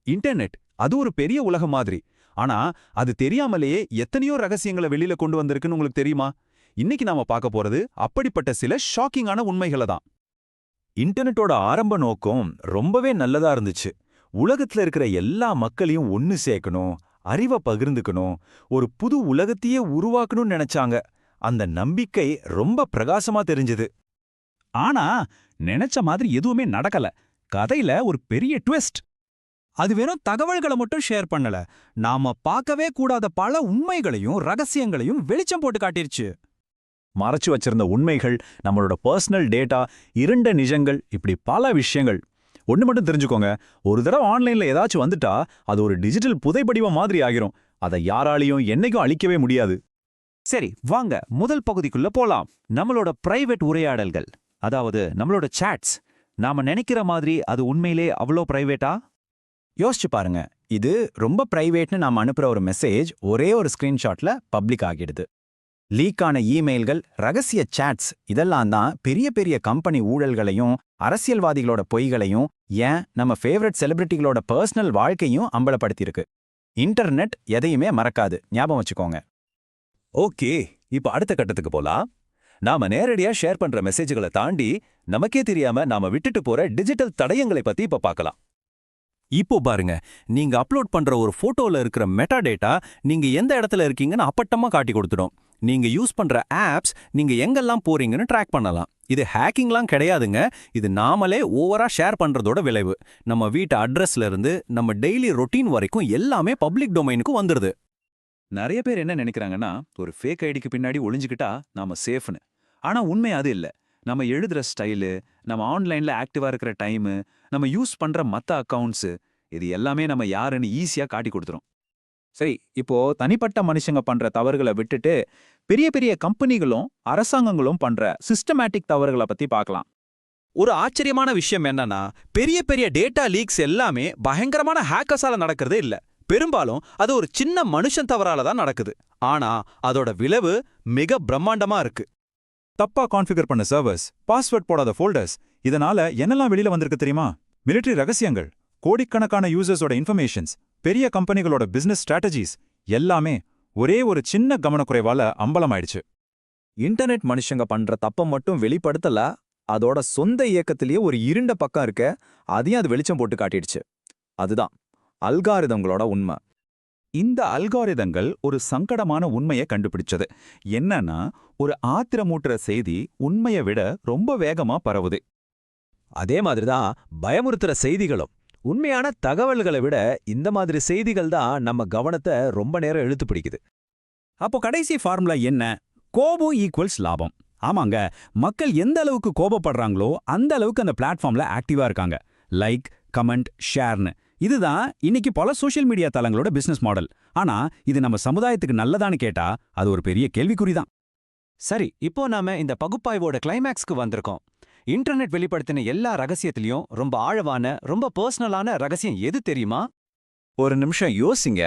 Internet அது ஒரு பெரிய உலகம் மாதிரி. ஆனா அது தெரியாமலேயே எத்தனையோ ரகசியங்களை வெளியில கொண்டு வந்திருக்குன்னு உங்களுக்கு தெரியுமா? இன்னைக்கு நாம பார்க்க போறது அப்படிப்பட்ட சில ஷாக்கிங்கான உண்மைகளை தான். இன்டர்நெட்டோட ஆரம்ப நோக்கம் ரொம்பவே நல்லதா இருந்துச்சு. உலகத்துல இருக்கிற எல்லா மக்களையும் ஒன்னு சேர்க்கணும், அறிவை பகிர்ந்துக்கணும், ஒரு புது உலகத்தையே உருவாக்கணும்னு நினைச்சாங்க. அந்த நம்பிக்கை ரொம்ப பிரகாசமா தெரிஞ்சது. ஆனா நினைச்ச மாதிரி எதுவுமே நடக்கல. கதையில ஒரு பெரிய ட்விஸ்ட். அது வெறும் தகவல்களை மட்டும் ஷேர் பண்ணல, நாம பார்க்கவே கூடாத பல உண்மைகளையும் ரகசியங்களையும் வெளிச்சம் போட்டு காட்டிருச்சு. மறைச்சு வச்சிருந்த உண்மைகள், நம்மளோட பர்சனல் டேட்டா, இருண்ட நிஜங்கள், இப்படி பல விஷயங்கள். ஒன்று மட்டும் தெரிஞ்சுக்கோங்க, ஒரு தடவை ஆன்லைன்ல ஏதாச்சும் வந்துட்டா அது ஒரு டிஜிட்டல் புதைப்படிவம் மாதிரி ஆகிரும். அதை யாராலையும் என்னைக்கும் அழிக்கவே முடியாது. சரி, வாங்க முதல் பகுதிக்குள்ள போலாம். நம்மளோட பிரைவேட் உரையாடல்கள், அதாவது நம்மளோட சாட்ஸ். நாம நினைக்கிற மாதிரி அது உண்மையிலே அவ்வளோ பிரைவேட்டா? யோசிச்சு பாருங்க, இது ரொம்ப பிரைவேட்னு நாம அனுப்புற ஒரு மெசேஜ் ஒரே ஒரு ஸ்கிரீன்ஷாட்ல பப்ளிக் ஆகிடுது. லீக்கான இமெயில்கள், ரகசிய சாட்ஸ், இதெல்லாம் தான் பெரிய பெரிய கம்பெனி ஊழல்களையும் அரசியல்வாதிகளோட பொய்களையும், ஏன் நம்ம ஃபேவரட் செலிபிரிட்டிகளோட பர்சனல் வாழ்க்கையும் அம்பலப்படுத்தியிருக்கு. இன்டர்நெட் எதையுமே மறக்காது, ஞாபகம் வச்சுக்கோங்க. ஓகே, இப்ப அடுத்த கட்டத்துக்கு போலாம். நாம நேரடியா ஷேர் பண்ற மெசேஜ்களை தாண்டி நமக்கே தெரியாம நாம விட்டுட்டு போற டிஜிட்டல் தடயங்களை பத்தி இப்ப பார்க்கலாம். இப்போ பாருங்க, நீங்க அப்லோட் பண்ற ஒரு போட்டோல இருக்கிற மெட்டா டேட்டா நீங்க எந்த இடத்துல இருக்கீங்கன்னு அப்பட்டமா காட்டி கொடுத்துடும். நீங்க யூஸ் பண்ற ஆப்ஸ் நீங்க எங்கெல்லாம் போறீங்கன்னு ட்ராக் பண்ணலாம். இது ஹேக்கிங்லாம் கிடையாதுங்க, இது நாமளே ஓவரா ஷேர் பண்றதோட விளைவு. நம்ம வீட்டு அட்ரஸ்ல இருந்து நம்ம டெய்லி ரொட்டீன் வரைக்கும் எல்லாமே பப்ளிக் டொமைனுக்கு வந்துருது. நிறைய பேர் என்ன நினைக்கிறாங்கன்னா, ஒரு ஃபேக் ஐடிக்கு பின்னாடி ஒளிஞ்சுக்கிட்டா நாம சேஃப்னு. ஆனா உண்மை அது இல்ல. நம்ம எழுதுற ஸ்டைலு, நம்ம ஆன்லைன்ல ஆக்டிவா இருக்கிற டைமு, நம்ம யூஸ் பண்ற மத்த அக்கவுண்ட்ஸ், இது எல்லாமே நம்ம யாருன்னு ஈஸியா காட்டி கொடுத்துரும். சரி, இப்போ தனிப்பட்ட மனுஷங்க பண்ற தவறுகளை விட்டுட்டு பெரிய பெரிய கம்பெனிகளும் அரசாங்கங்களும் பண்ற சிஸ்டமேட்டிக் தவறுகளை பத்தி பார்க்கலாம். ஒரு ஆச்சரியமான விஷயம் என்னன்னா, பெரிய பெரிய டேட்டா லீக்ஸ் எல்லாமே பயங்கரமான ஹேக்கர்ஸால நடக்கிறதே இல்ல. பெரும்பாலும் அது ஒரு சின்ன மனுஷன் தவறால தான் நடக்குது. ஆனா அதோட விளைவு மிக பிரம்மாண்டமா இருக்கு. தப்பா கான்ஃபிகர் பண்ண சர்வர்ஸ், பாஸ்வேர்ட் போடாத ஃபோல்டர்ஸ், இதனால என்னெல்லாம் வெளியில வந்திருக்கு தெரியுமா? மிலிட்டரி ரகசியங்கள், கோடிக்கணக்கான யூசர்ஸோட இன்ஃபர்மேஷன்ஸ், பெரிய கம்பெனிகளோட பிசினஸ் ஸ்ட்ராட்டஜிஸ் எல்லாமே ஒரே ஒரு சின்ன கவனக்குறைவால அம்பலமாயிடுச்சு. இன்டர்நெட் மனுஷங்க பண்ற தப்ப மட்டும் வெளிப்படுத்தல, அதோட சொந்த இயக்கத்திலேயே ஒரு இருண்ட பக்கம் இருக்க, அதையும் அது வெளிச்சம் போட்டு காட்டிடுச்சு. அதுதான் அல்காரிதங்களோட உண்மை. இந்த அல்காரிதங்கள் ஒரு சங்கடமான உண்மையை கண்டுபிடிச்சது. என்னன்னா, ஒரு ஆத்திரமூட்டுற செய்தி உண்மையை விட ரொம்ப வேகமா பரவுது. அதே மாதிரிதான் பயமுறுத்துற செய்திகளும். உண்மையான தகவல்களை விட இந்த மாதிரி செய்திகள் தான் நம்ம கவனத்தை ரொம்ப நேரம் இழுத்து பிடிக்குது. அப்போ கடைசி ஃபார்முலா என்ன? கோபம் ஈக்குவல்ஸ் லாபம். ஆமாங்க, மக்கள் எந்த அளவுக்கு கோபப்படுறாங்களோ அந்த அளவுக்கு அந்த பிளாட்ஃபார்ம்ல ஆக்டிவா இருக்காங்க. லைக், கமெண்ட், ஷேர்னு. இதுதான் இன்னைக்கு பல சோஷியல் மீடியா தளங்களோட பிசினஸ் மாடல். ஆனா இது நம்ம சமுதாயத்துக்கு நல்லதான்னு கேட்டா அது ஒரு பெரிய கேள்விக்குறிதான். சரி, இப்போ நாம இந்த பகுப்பாய்வோட கிளைமேக்ஸ்க்கு வந்திருக்கோம். இன்டர்நெட் வெளிப்படுத்தின எல்லா ரகசியத்திலையும் ரொம்ப ஆழவான, ரொம்ப பர்சனலான ரகசியம் எது தெரியுமா? ஒரு நிமிஷம் யோசிங்க.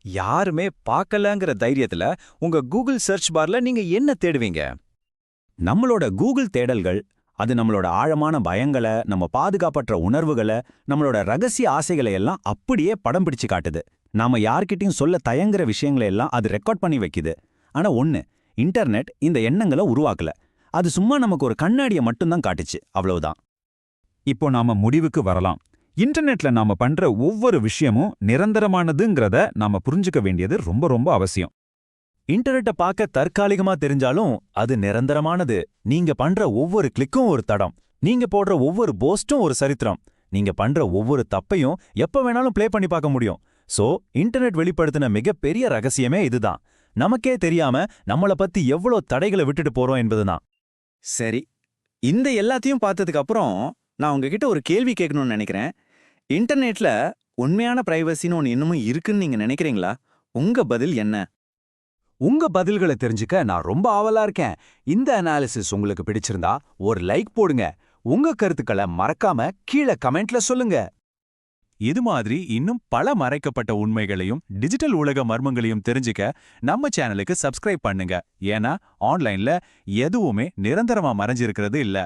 யாருமே பார்க்கலங்கிற தைரியத்துல உங்க கூகுள் சர்ச் பார்ல நீங்க என்ன தேடுவீங்க? நம்மளோட கூகுள் தேடல்கள் அது நம்மளோட ஆழமான பயங்களை, நம்ம பாதுகாப்பற்ற உணர்வுகளை, நம்மளோட ரகசிய ஆசைகளை எல்லாம் அப்படியே படம் பிடிச்சு காட்டுது. நாம யார்கிட்டயும் சொல்ல தயங்குற விஷயங்களை எல்லாம் அது ரெக்கார்ட் பண்ணி வைக்குது. ஆனா ஒண்ணு, இன்டர்நெட் இந்த எண்ணங்களை உருவாக்கல. அது சும்மா நமக்கு ஒரு கண்ணாடியை மட்டும்தான் காட்டுச்சு, அவ்வளவுதான். இப்போ நாம முடிவுக்கு வரலாம். இன்டர்நெட்ல நாம பண்ற ஒவ்வொரு விஷயமும் நிரந்தரமானதுங்கிறத நாம புரிஞ்சுக்க வேண்டியது ரொம்ப ரொம்ப அவசியம். இன்டர்நெட்டை பார்க்க தற்காலிகமா தெரிஞ்சாலும் அது நிரந்தரமானது. நீங்க பண்ற ஒவ்வொரு கிளிக்கும் ஒரு தடம், நீங்க போடுற ஒவ்வொரு போஸ்டும் ஒரு சரித்திரம், நீங்க பண்ற ஒவ்வொரு தப்பையும் எப்ப வேணாலும் ப்ளே பண்ணி பார்க்க முடியும். சோ இன்டர்நெட் வெளிப்படுத்தின மிகப்பெரிய ரகசியமே இதுதான். நமக்கே தெரியாம நம்மள பத்தி எவ்வளோ தடைகளை விட்டுட்டு போறோம் என்பதுதான். சரி, இந்த எல்லாத்தையும் பார்த்ததுக்கு அப்புறம் நான் உங்ககிட்ட ஒரு கேள்வி கேட்கணும்னு நினைக்கிறேன். இன்டர்நெட்ல உண்மையான பிரைவசின்னு ஒன்று இன்னமும் இருக்குன்னு நீங்க நினைக்கிறீங்களா? உங்க பதில் என்ன? உங்க பதில்களை தெரிஞ்சுக்க நான் ரொம்ப ஆவலா இருக்கேன். இந்த அனாலிசிஸ் உங்களுக்கு பிடிச்சிருந்தா ஒரு லைக் போடுங்க. உங்க கருத்துக்களை மறக்காம கீழே கமெண்ட்ல சொல்லுங்க. இது மாதிரி இன்னும் பல மறைக்கப்பட்ட உண்மைகளையும் டிஜிட்டல் உலக மர்மங்களையும் தெரிஞ்சுக்க நம்ம சேனலுக்கு சப்ஸ்கிரைப் பண்ணுங்க. ஏன்னா ஆன்லைன்ல எதுவுமே நிரந்தரமா மறைஞ்சிருக்கிறது இல்ல.